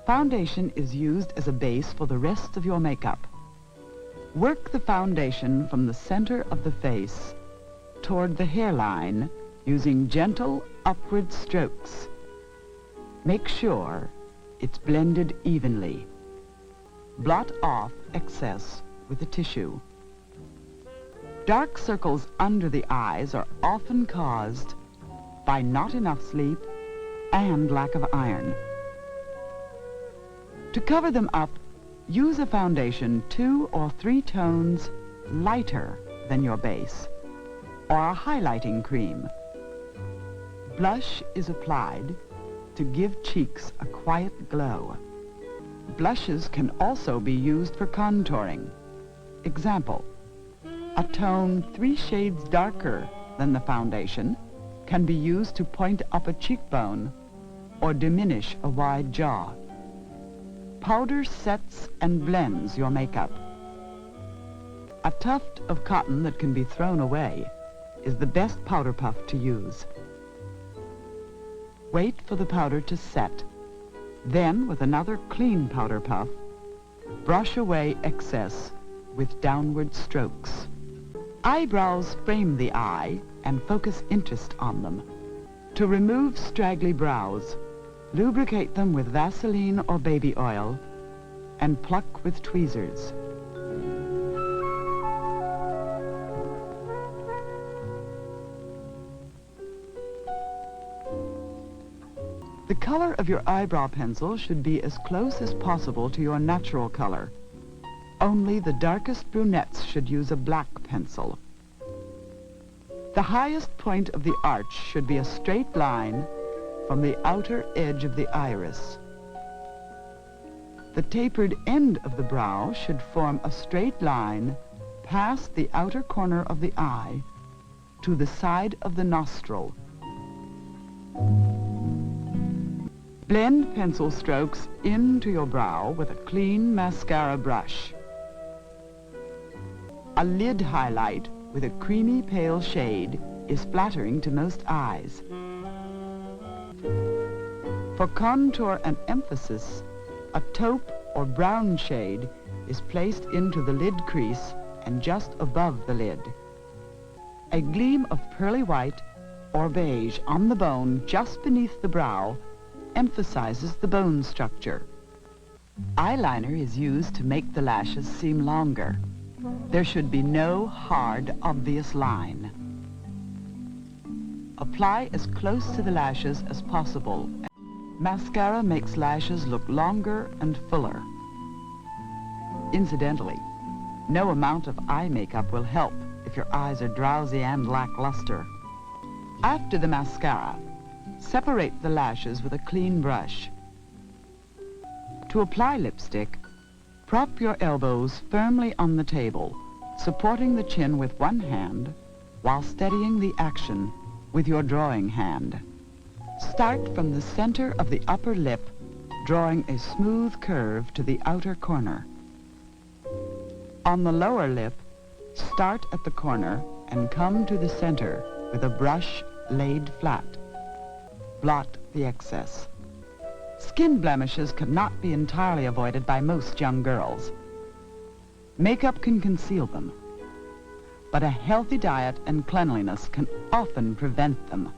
Foundation is used as a base for the rest of your makeup. Work the foundation from the center of the face toward the hairline using gentle upward strokes. Make sure it's blended evenly. Blot off excess with a tissue. Dark circles under the eyes are often caused by not enough sleep and lack of iron. To cover them up, use a foundation 2 or 3 tones lighter than your base, or a highlighting cream. Blush is applied to give cheeks a quiet glow. Blushes can also be used for contouring. Example, a tone 3 shades darker than the foundation can be used to point up a cheekbone or diminish a wide jaw. Powder sets and blends your makeup. A tuft of cotton that can be thrown away is the best powder puff to use. Wait for the powder to set. Then, with another clean powder puff, brush away excess with downward strokes. Eyebrows frame the eye and focus interest on them. To remove straggly brows, lubricate them with Vaseline or baby oil and pluck with tweezers. The color of your eyebrow pencil should be as close as possible to your natural color. Only the darkest brunettes should use a black pencil. The highest point of the arch should be a straight line from the outer edge of the iris. The tapered end of the brow should form a straight line past the outer corner of the eye to the side of the nostril. Blend pencil strokes into your brow with a clean mascara brush. A lid highlight with a creamy pale shade is flattering to most eyes. For contour and emphasis, a taupe or brown shade is placed into the lid crease and just above the lid. A gleam of pearly white or beige on the bone just beneath the brow emphasizes the bone structure. Eyeliner is used to make the lashes seem longer. There should be no hard, obvious line. Apply as close to the lashes as possible. Mascara makes lashes look longer and fuller. Incidentally, no amount of eye makeup will help if your eyes are drowsy and lackluster. After the mascara, separate the lashes with a clean brush. To apply lipstick, prop your elbows firmly on the table, supporting the chin with one hand while steadying the action with your drawing hand. Start from the center of the upper lip, drawing a smooth curve to the outer corner. On the lower lip, start at the corner and come to the center with a brush laid flat. Blot the excess. Skin blemishes cannot be entirely avoided by most young girls. Makeup can conceal them, but a healthy diet and cleanliness can often prevent them.